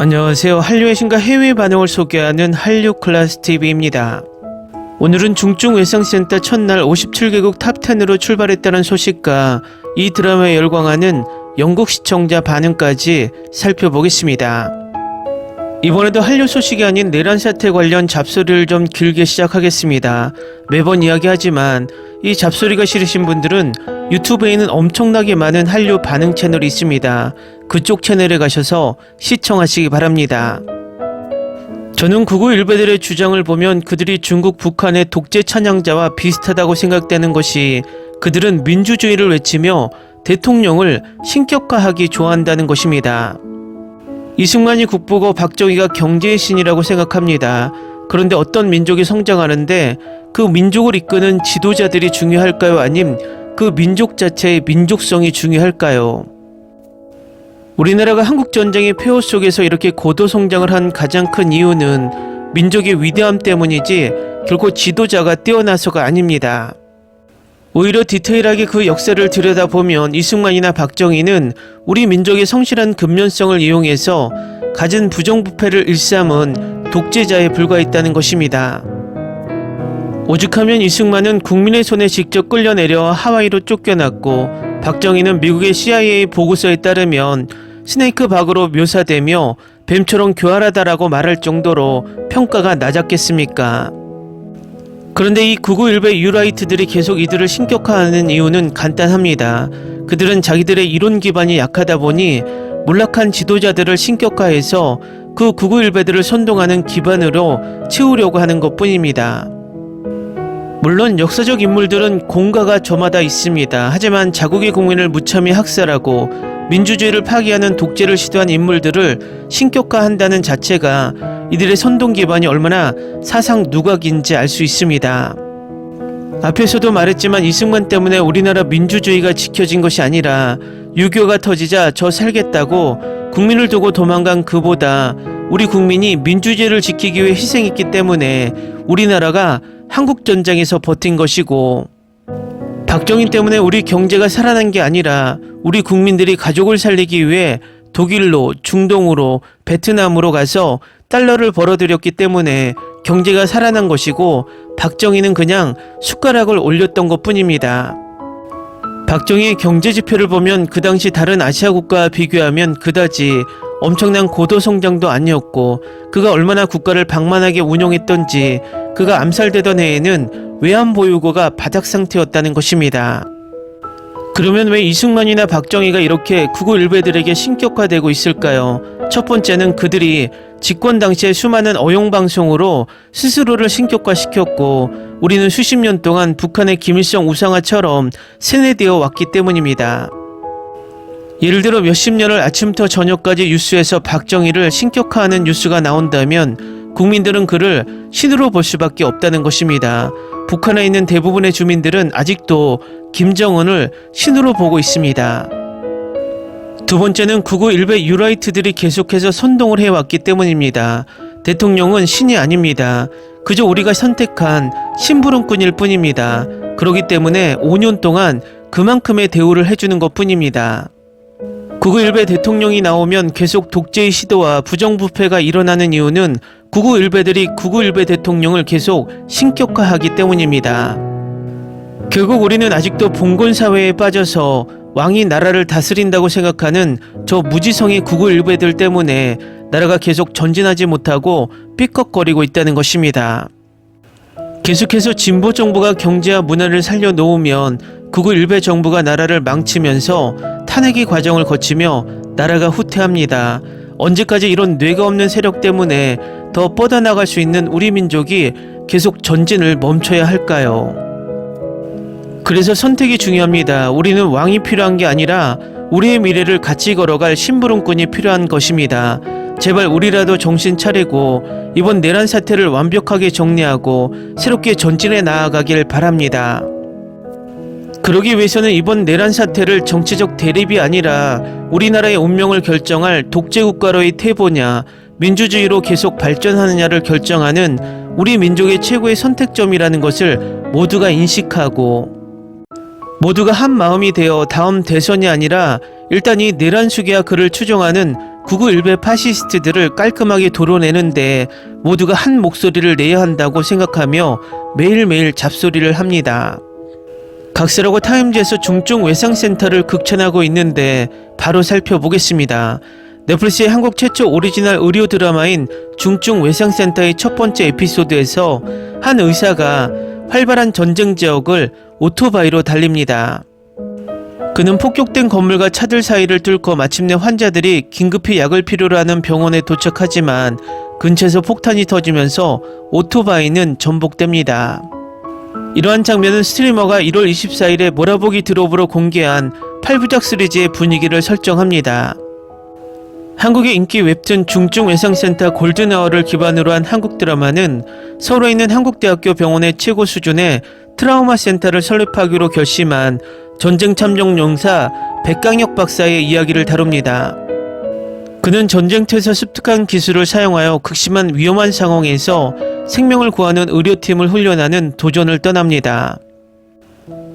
안녕하세요. 한류의 신과 해외 반응을 소개하는 한류클래스TV입니다. 오늘은 중증외상센터 첫날 57개국 탑10으로 출발했다는 소식과 이 드라마에 열광하는 영국 시청자 반응까지 살펴보겠습니다. 이번에도 한류 소식이 아닌 내란 사태 관련 잡소리를 좀 길게 시작하겠습니다. 매번 이야기하지만 이 잡소리가 싫으신 분들은 유튜브에는 엄청나게 많은 한류 반응 채널이 있습니다. 그쪽 채널에 가셔서 시청하시기 바랍니다. 저는 극우 일베들의 주장을 보면 그들이 중국, 북한의 독재 찬양자와 비슷하다고 생각되는 것이 그들은 민주주의를 외치며 대통령을 신격화하기 좋아한다는 것입니다. 이승만이 국보고 박정희가 경제의 신이라고 생각합니다. 그런데 어떤 민족이 성장하는데 그 민족을 이끄는 지도자들이 중요할까요? 아님 그 민족 자체의 민족성이 중요할까요? 우리나라가 한국전쟁의 폐허 속에서 이렇게 고도 성장을 한 가장 큰 이유는 민족의 위대함 때문이지 결코 지도자가 뛰어나서가 아닙니다. 오히려 디테일하게 그 역사를 들여다보면 이승만이나 박정희는 우리 민족의 성실한 근면성을 이용해서 가진 부정부패를 일삼은 독재자에 불과했다는 것입니다. 오죽하면 이승만은 국민의 손에 직접 끌려내려 하와이로 쫓겨났고 박정희는 미국의 CIA 보고서에 따르면 스네이크 박으로 묘사되며 뱀처럼 교활하다라고 말할 정도로 평가가 낮았겠습니까? 그런데 이 극우 일베 유라이트들이 계속 이들을 신격화하는 이유는 간단합니다. 그들은 자기들의 이론 기반이 약하다 보니 몰락한 지도자들을 신격화해서 그 극우 일베들을 선동하는 기반으로 채우려고 하는 것뿐입니다. 물론 역사적 인물들은 공과가 저마다 있습니다. 하지만 자국의 국민을 무참히 학살하고 민주주의를 파기하는 독재를 시도한 인물들을 신격화한다는 자체가 이들의 선동 기반이 얼마나 사상 누각인지 알 수 있습니다. 앞에서도 말했지만 이승만 때문에 우리나라 민주주의가 지켜진 것이 아니라 유교가 터지자 저 살겠다고 국민을 두고 도망간 그보다 우리 국민이 민주주의를 지키기 위해 희생했기 때문에 우리나라가 한국전쟁에서 버틴 것이고, 박정희 때문에 우리 경제가 살아난 게 아니라 우리 국민들이 가족을 살리기 위해 독일로, 중동으로, 베트남으로 가서 달러를 벌어들였기 때문에 경제가 살아난 것이고, 박정희는 그냥 숟가락을 올렸던 것뿐입니다. 박정희의 경제지표를 보면 그 당시 다른 아시아 국가와 비교하면 그다지 엄청난 고도 성장도 아니었고, 그가 얼마나 국가를 방만하게 운용했던지 그가 암살되던 해에는 외환보유고가 바닥 상태였다는 것입니다. 그러면 왜 이승만이나 박정희가 이렇게 극우 일베들에게 신격화되고 있을까요? 첫 번째는 그들이 집권 당시에 수많은 어용방송으로 스스로를 신격화시켰고 우리는 수십 년 동안 북한의 김일성 우상화처럼 세뇌되어 왔기 때문입니다. 예를 들어 몇십 년을 아침부터 저녁까지 뉴스에서 박정희를 신격화하는 뉴스가 나온다면 국민들은 그를 신으로 볼 수밖에 없다는 것입니다. 북한에 있는 대부분의 주민들은 아직도 김정은을 신으로 보고 있습니다. 두 번째는 극우 일베 유라이트들이 계속해서 선동을 해왔기 때문입니다. 대통령은 신이 아닙니다. 그저 우리가 선택한 심부름꾼일 뿐입니다. 그렇기 때문에 5년 동안 그만큼의 대우를 해주는 것 뿐입니다. 극우 일베 대통령이 나오면 계속 독재의 시도와 부정부패가 일어나는 이유는 극우 일베들이 극우 일베 대통령을 계속 신격화하기 때문입니다. 결국 우리는 아직도 봉건사회에 빠져서 왕이 나라를 다스린다고 생각하는 저 무지성의 극우 일베들 때문에 나라가 계속 전진하지 못하고 삐걱거리고 있다는 것입니다. 계속해서 진보 정부가 경제와 문화를 살려놓으면 극우 일베 정부가 나라를 망치면서 탄핵의 과정을 거치며 나라가 후퇴합니다. 언제까지 이런 뇌가 없는 세력 때문에 더 뻗어나갈 수 있는 우리 민족이 계속 전진을 멈춰야 할까요? 그래서 선택이 중요합니다. 우리는 왕이 필요한 게 아니라 우리의 미래를 같이 걸어갈 심부름꾼이 필요한 것입니다. 제발 우리라도 정신 차리고 이번 내란 사태를 완벽하게 정리하고 새롭게 전진해 나아가길 바랍니다. 그러기 위해서는 이번 내란 사태를 정치적 대립이 아니라 우리나라의 운명을 결정할 독재국가로의 퇴보냐, 민주주의로 계속 발전하느냐를 결정하는 우리 민족의 최고의 선택점이라는 것을 모두가 인식하고 모두가 한 마음이 되어 다음 대선이 아니라 일단 이 내란 수계와 그를 추종하는 구구일배 파시스트들을 깔끔하게 도려내는데 모두가 한 목소리를 내야 한다고 생각하며 매일매일 잡소리를 합니다. 각설하고 타임즈에서 중증 외상센터를 극찬하고 있는데 바로 살펴보겠습니다. 넷플릭스의 한국 최초 오리지널 의료 드라마인 중증 외상센터의 첫 번째 에피소드에서 한 의사가 활발한 전쟁 지역을 오토바이로 달립니다. 그는 폭격된 건물과 차들 사이를 뚫고 마침내 환자들이 긴급히 약을 필요로 하는 병원에 도착하지만 근처에서 폭탄이 터지면서 오토바이는 전복됩니다. 이러한 장면은 스트리머가 1월 24일에 몰아보기 드롭으로 공개한 8부작 시리즈의 분위기를 설정합니다. 한국의 인기 웹툰 중증외상센터 골든아워를 기반으로 한 한국 드라마는 서울에 있는 한국대학교 병원의 최고 수준의 트라우마 센터를 설립하기로 결심한 전쟁 참전 용사 백강혁 박사의 이야기를 다룹니다. 그는 전쟁터에서 습득한 기술을 사용하여 극심한 위험한 상황에서 생명을 구하는 의료팀을 훈련하는 도전을 떠납니다.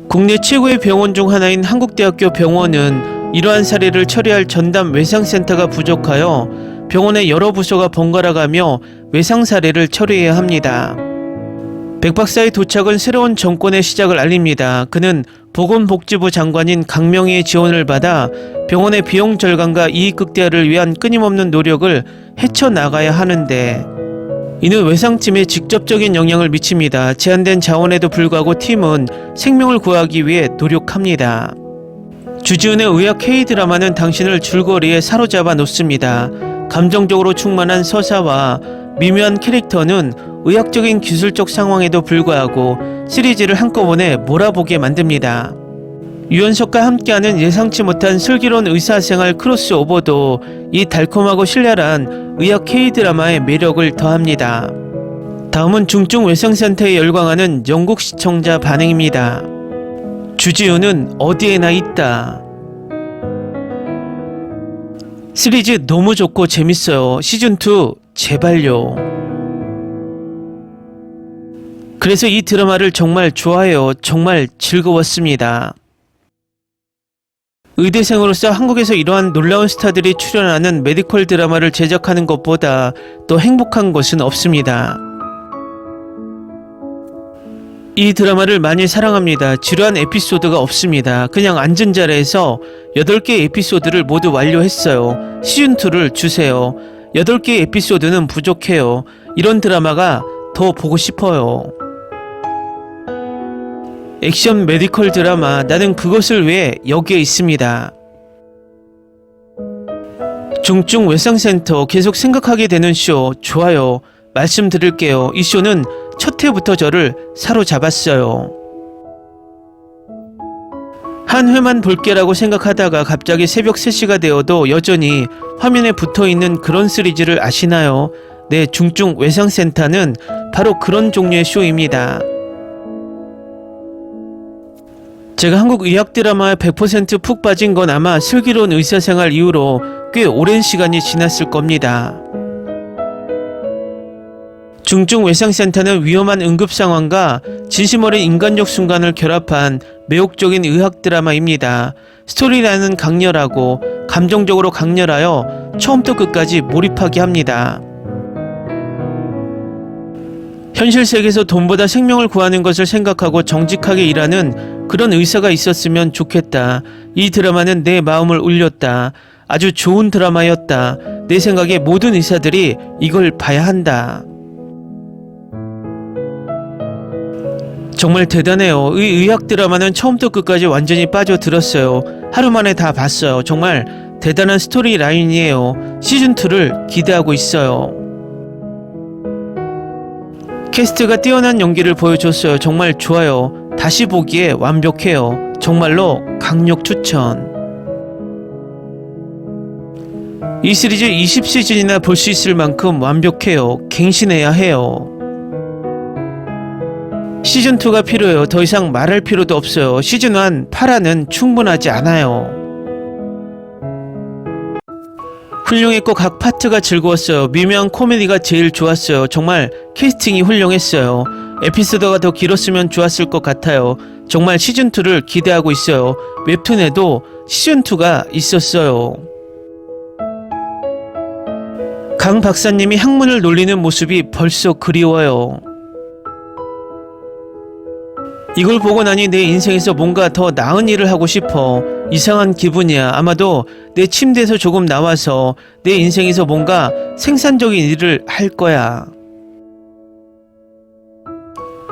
국내 최고의 병원 중 하나인 한국대학교 병원은 이러한 사례를 처리할 전담 외상센터가 부족하여 병원의 여러 부서가 번갈아가며 외상 사례를 처리해야 합니다. 백 박사의 도착은 새로운 정권의 시작을 알립니다. 그는 보건복지부 장관인 강명희의 지원을 받아 병원의 비용 절감과 이익 극대화를 위한 끊임없는 노력을 헤쳐나가야 하는데 이는 외상팀에 직접적인 영향을 미칩니다. 제한된 자원에도 불구하고 팀은 생명을 구하기 위해 노력합니다. 주지훈의 의학 K-드라마는 당신을 줄거리에 사로잡아 놓습니다. 감정적으로 충만한 서사와 미묘한 캐릭터는 의학적인 기술적 상황에도 불구하고 시리즈를 한꺼번에 몰아보게 만듭니다. 유연석과 함께하는 예상치 못한 슬기로운 의사생활 크로스오버도 이 달콤하고 신랄한 의학 K-드라마의 매력을 더합니다. 다음은 중증 외상센터에 열광하는 영국 시청자 반응입니다. 주지훈은 어디에나 있다. 시리즈 너무 좋고 재밌어요. 시즌2 제발요. 그래서 이 드라마를 정말 좋아해요. 정말 즐거웠습니다. 의대생으로서 한국에서 이러한 놀라운 스타들이 출연하는 메디컬 드라마를 제작하는 것보다 더 행복한 것은 없습니다. 이 드라마를 많이 사랑합니다. 지루한 에피소드가 없습니다. 그냥 앉은 자리에서 8개 에피소드를 모두 완료했어요. 시즌2를 주세요. 8개 에피소드는 부족해요. 이런 드라마가 더 보고 싶어요. 액션 메디컬 드라마 나는 그것을 위해 여기에 있습니다. 중증 외상센터 계속 생각하게 되는 쇼 좋아요. 말씀드릴게요. 이 쇼는 첫 회부터 저를 사로잡았어요. 한 회만 볼게라고 생각하다가 갑자기 새벽 3시가 되어도 여전히 화면에 붙어있는 그런 시리즈를 아시나요? 네, 중증 외상센터는 바로 그런 종류의 쇼입니다. 제가 한국 의학 드라마에 100% 푹 빠진 건 아마 슬기로운 의사생활 이후로 꽤 오랜 시간이 지났을 겁니다. 중증 외상센터는 위험한 응급 상황과 진심 어린 인간적 순간을 결합한 매혹적인 의학 드라마입니다. 스토리라인은 강렬하고 감정적으로 강렬하여 처음부터 끝까지 몰입하게 합니다. 현실 세계에서 돈보다 생명을 구하는 것을 생각하고 정직하게 일하는 그런 의사가 있었으면 좋겠다. 이 드라마는 내 마음을 울렸다. 아주 좋은 드라마였다. 내 생각에 모든 의사들이 이걸 봐야 한다. 정말 대단해요. 이 의학 드라마는 처음부터 끝까지 완전히 빠져들었어요. 하루 만에 다 봤어요. 정말 대단한 스토리 라인이에요. 시즌2를 기대하고 있어요. 캐스트가 뛰어난 연기를 보여줬어요. 정말 좋아요. 다시 보기에 완벽해요. 정말로 강력 추천. 이 시리즈 20시즌이나 볼 수 있을 만큼 완벽해요. 갱신해야 해요. 시즌2가 필요해요. 더 이상 말할 필요도 없어요. 시즌1 파라는 충분하지 않아요. 훌륭했고 각 파트가 즐거웠어요. 미묘한 코미디가 제일 좋았어요. 정말 캐스팅이 훌륭했어요. 에피소드가 더 길었으면 좋았을 것 같아요. 정말 시즌2를 기대하고 있어요. 웹툰에도 시즌2가 있었어요. 강 박사님이 학문을 놀리는 모습이 벌써 그리워요. 이걸 보고 나니 내 인생에서 뭔가 더 나은 일을 하고 싶어. 이상한 기분이야. 아마도 내 침대에서 조금 나와서 내 인생에서 뭔가 생산적인 일을 할 거야.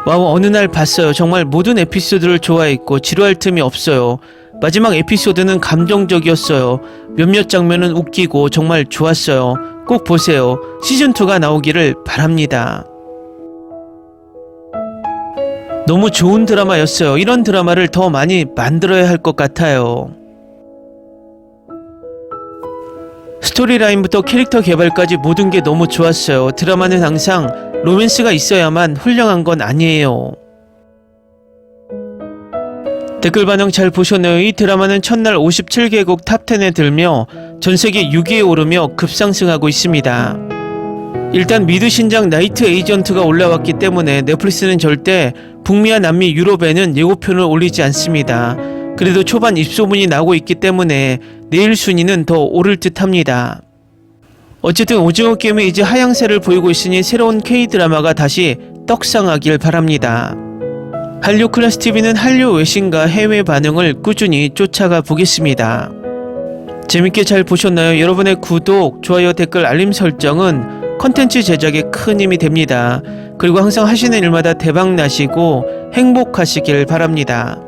와우, 어느 날 봤어요. 정말 모든 에피소드를 좋아했고 지루할 틈이 없어요. 마지막 에피소드는 감동적이었어요. 몇몇 장면은 웃기고 정말 좋았어요. 꼭 보세요. 시즌2가 나오기를 바랍니다. 너무 좋은 드라마였어요. 이런 드라마를 더 많이 만들어야 할 것 같아요. 스토리라인부터 캐릭터 개발까지 모든 게 너무 좋았어요. 드라마는 항상 로맨스가 있어야만 훌륭한 건 아니에요. 댓글 반응 잘 보셨나요? 이 드라마는 첫날 57개국 탑10에 들며 전세계 6위에 오르며 급상승하고 있습니다. 일단 미드 신작 나이트 에이전트가 올라왔기 때문에 넷플릭스는 절대 북미와 남미 유럽에는 예고편을 올리지 않습니다. 그래도 초반 입소문이 나오고 있기 때문에 내일 순위는 더 오를 듯 합니다. 어쨌든 오징어 게임이 이제 하향세를 보이고 있으니 새로운 K-드라마가 다시 떡상하길 바랍니다. 한류 클래스 TV는 한류 외신과 해외 반응을 꾸준히 쫓아가 보겠습니다. 재밌게 잘 보셨나요? 여러분의 구독, 좋아요, 댓글, 알림 설정은 컨텐츠 제작에 큰 힘이 됩니다. 그리고 항상 하시는 일마다 대박 나시고 행복하시길 바랍니다.